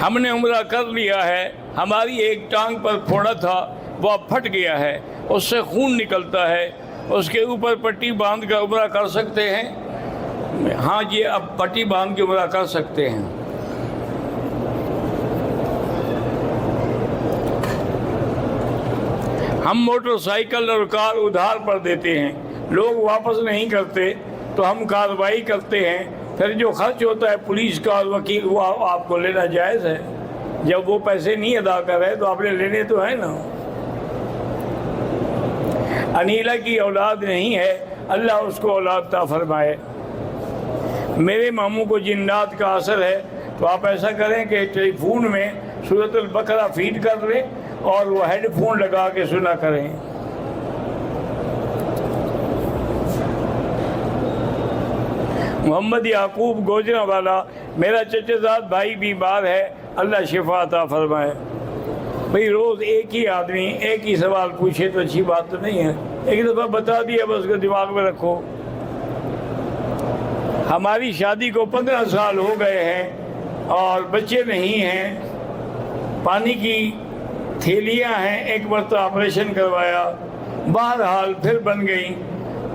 ہم نے عمرہ کر لیا ہے، ہماری ایک ٹانگ پر پھوڑا تھا وہ اب پھٹ گیا ہے، اس سے خون نکلتا ہے، اس کے اوپر پٹی باندھ کر عمرہ کر سکتے ہیں؟ ہاں جی، اب پٹی باندھ کے عمرہ کر سکتے ہیں۔ ہم موٹر سائیکل اور کار ادھار پر دیتے ہیں، لوگ واپس نہیں کرتے تو ہم کارروائی کرتے ہیں، پھر جو خرچ ہوتا ہے پولیس کا اور وکیل وہ آپ کو لینا جائز ہے۔ جب وہ پیسے نہیں ادا کر رہے تو آپ نے لینے تو ہے نا۔ انیلا کی اولاد نہیں ہے، اللہ اس کو اولاد عطا فرمائے۔ میرے ماموں کو جنات کا اثر ہے، تو آپ ایسا کریں کہ ٹیلی فون میں سورۃ البقرہ فیڈ کر لیں اور وہ ہیڈ فون لگا کے سنا کریں۔ محمد یعقوب گوجرا والا، میرا چچا زاد بھائی بیمار ہے، اللہ شفا عطا فرمائے۔ بھئی روز ایک ہی آدمی ایک ہی سوال پوچھے تو اچھی بات تو نہیں ہے، ایک دفعہ بتا دیا بس کو دماغ میں رکھو۔ ہماری شادی کو 15 سال ہو گئے ہیں اور بچے نہیں ہیں، پانی کی تھیلیاں ہیں، ایک مرتبہ آپریشن کروایا، بہرحال پھر بن گئی،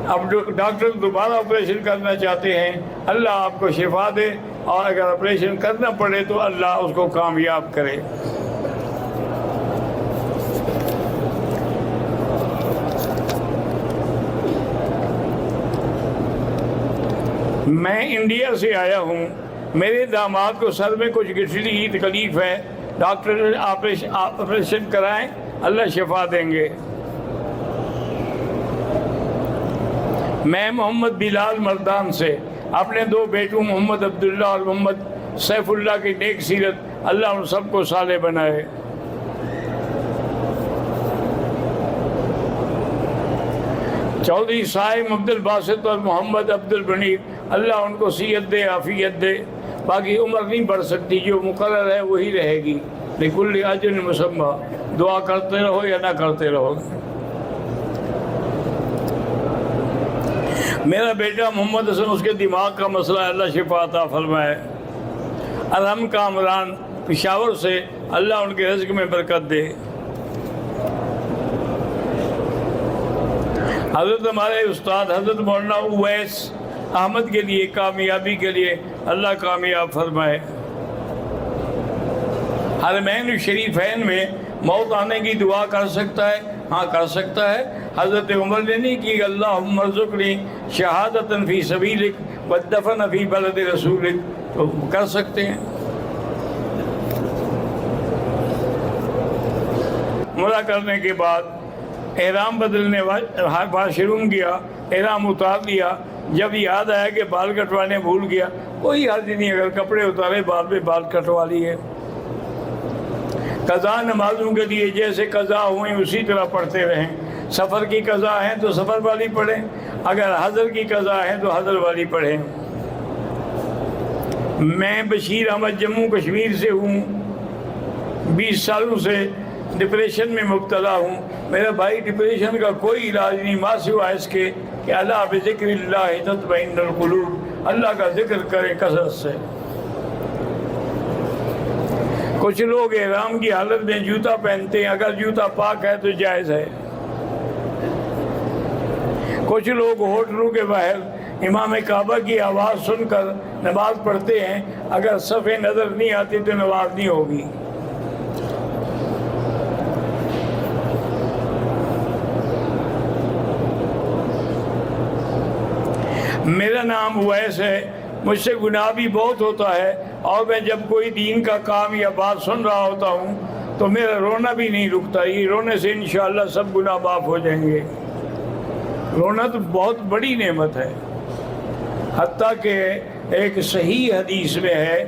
اب ڈاکٹر دوبارہ آپریشن کرنا چاہتے ہیں، اللہ آپ کو شفا دے، اور اگر آپریشن کرنا پڑے تو اللہ اس کو کامیاب کرے۔ میں انڈیا سے آیا ہوں، میرے داماد کو سر میں کچھ گٹھلی کی تکلیف ہے، ڈاکٹر نے آپریشن کرائیں، اللہ شفا دیں گے۔ میں محمد بلال مردان سے، اپنے 2 بیٹوں محمد عبداللہ اور محمد سیف اللہ کی نیک سیرت اللہ ان سب کو صالح بنائے۔ چودھری صاحب عبد الباسط اور محمد عبد البنیر، اللہ ان کو صحت دے، عافیت دے، باقی عمر نہیں بڑھ سکتی، جو مقرر ہے وہی رہے گی، لکل اجر مسمى، دعا کرتے رہو یا نہ کرتے رہو۔ میرا بیٹا محمد حسن، اس کے دماغ کا مسئلہ ہے، اللہ شفا عطا فرمائے۔ ارحم کامران پشاور سے، اللہ ان کے رزق میں برکت دے۔ حضرت ہمارے استاد حضرت مولانا اویس احمد کے لیے کامیابی کے لیے اللہ کامیاب فرمائے۔ حرمین شریفین میں موت آنے کی دعا کر سکتا ہے؟ ہاں کر سکتا ہے۔ حضرت عمر نے نہیں کی اللہم ارزقنی شہادۃ فی سبیلک والدفن فی بلد رسولک، تو کر سکتے ہیں۔ عمرہ کرنے کے بعد احرام بدلنے واش روم گیا، احرام اتار لیا، جب یاد آیا کہ بال کٹوانے بھول گیا، کوئی حرج نہیں، اگر کپڑے اتارے بعد میں بال کٹوا لیے۔ قضا نمازوں کے لیے جیسے قضا ہوئیں اسی طرح پڑھتے رہیں، سفر کی قضا ہے تو سفر والی پڑھیں، اگر حضر کی قضا ہے تو حضر والی پڑھیں۔ میں بشیر احمد جموں کشمیر سے ہوں، 20 سالوں سے ڈپریشن میں مبتلا ہوں۔ میرا بھائی ڈپریشن کا کوئی علاج نہیں، ماں سوائے اس کے کہ اللہ بذکر اللہ تطمئن القلوب، اللہ کا ذکر کریں کثرت سے۔ کچھ لوگ احرام کی حالت میں جوتا پہنتے ہیں، اگر جوتا پاک ہے تو جائز ہے۔ کچھ لوگ ہوٹلوں کے باہر امام کعبہ کی آواز سن کر نماز پڑھتے ہیں، اگر صفیں نظر نہیں آتی تو نماز نہیں ہوگی۔ میرا نام اویس ہے، مجھ سے گناہ بھی بہت ہوتا ہے، اور میں جب کوئی دین کا کام یا بات سن رہا ہوتا ہوں تو میرا رونا بھی نہیں رکتا، یہ رونے سے انشاءاللہ سب گناہ معاف ہو جائیں گے۔ رونا تو بہت بڑی نعمت ہے، حتیٰ کہ ایک صحیح حدیث میں ہے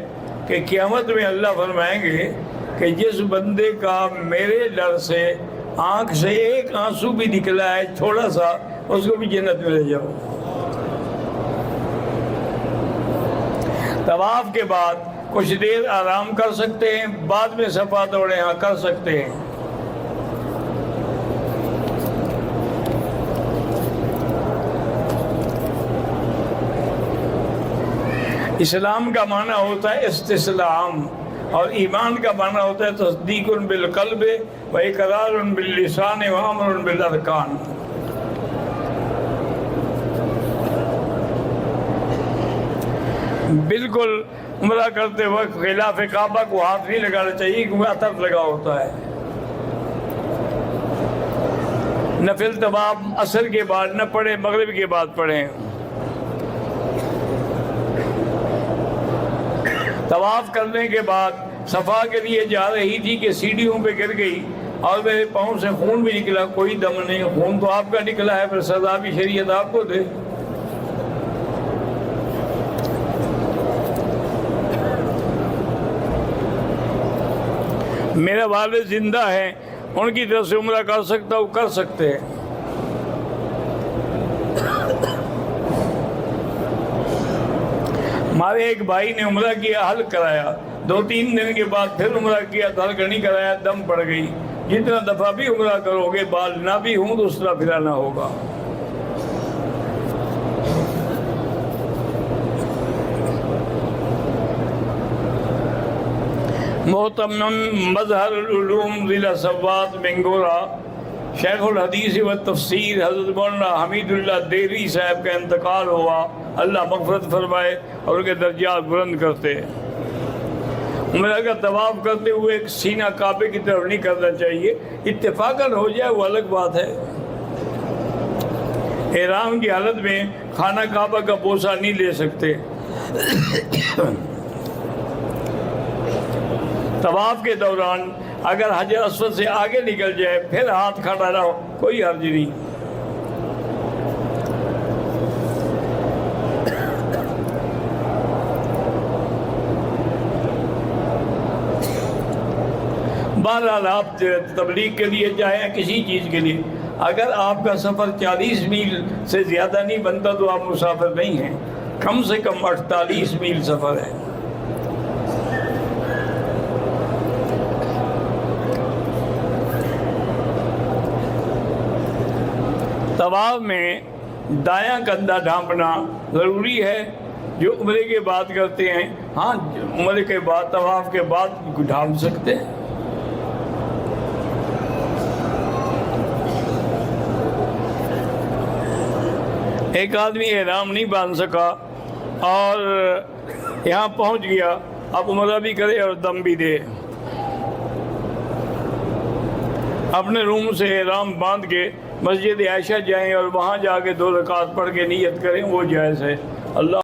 کہ قیامت میں اللہ فرمائیں گے کہ جس بندے کا میرے ڈر سے آنکھ سے ایک آنسو بھی نکلا ہے تھوڑا سا، اس کو بھی جنت میں لے جاؤ۔ طواف کے بعد کچھ دیر آرام کر سکتے ہیں، بعد میں صفا دوڑے ہاں کر سکتے ہیں۔ اسلام کا معنی ہوتا ہے استسلام، اور ایمان کا معنی ہوتا ہے تصدیق بالقلب و اقرار باللسان و امر بالارکان. بالکل عمرہ کرتے وقت خلاف کعبہ کو ہاتھ نہیں لگانا چاہیے کیونکہ اثر لگا ہوتا ہے. نفل طواف عصر کے بعد نہ پڑھیں، مغرب کے بعد پڑھیں. طواف کرنے کے بعد صفا کے لیے جا رہی تھی کہ سیڑھیوں پہ گر گئی اور میرے پاؤں سے خون بھی نکلا. کوئی دم نہیں، خون تو آپ کا نکلا ہے، پھر سزا بھی شریعت آپ کو دے. میرا والد زندہ ہے، ان کی طرف سے عمرہ کر سکتا ہوں، کر سکتے ہیں. ہمارے ایک بھائی نے عمرہ کیا، حلق کرایا، 2-3 دن کے بعد پھر عمرہ کیا تو حلق نہیں کرایا، دم پڑ گئی. جتنا دفعہ بھی عمرہ کرو گے بال نہ بھی ہوں تو اس طرح پھرانا ہوگا. محترم مظہر العلوم ضلع سوات بنگورہ شیخ الحدیث و تفسیر حضرت مولانا حمید اللہ دیری صاحب کا انتقال ہوا. اللہ مغفرت فرمائے اور ان کے درجات بلند کرتے. عمرہ کا طواف کرتے ہوئے ایک سینہ کعبے کی طرف نہیں کرنا چاہیے. اتفاقاً ہو جائے وہ الگ بات ہے. احرام کی حالت میں خانہ کعبہ کا بوسہ نہیں لے سکتے. طواف کے دوران اگر حجر اسود سے آگے نکل جائے پھر ہاتھ کھڑا رہو، کوئی حرج نہیں. بہرحال آپ تبلیغ کے لیے چاہے کسی چیز کے لیے، اگر آپ کا سفر 40 میل سے زیادہ نہیں بنتا تو آپ مسافر نہیں ہیں. کم سے کم 48 میل سفر ہے. طواف میں دایاں کندھا ڈھانپنا ضروری ہے جو عمرے کے بعد کرتے ہیں. ہاں عمرے کے بعد طواف کے بعد ڈھانپ سکتے ہیں. ایک آدمی احرام نہیں باندھ سکا اور یہاں پہنچ گیا، اب عمرہ بھی کرے اور دم بھی دے. اپنے روم سے احرام باندھ کے مسجد عائشہ جائیں اور وہاں جا کے 2 رکعت پڑھ کے نیت کریں، وہ جائز ہے. اللہ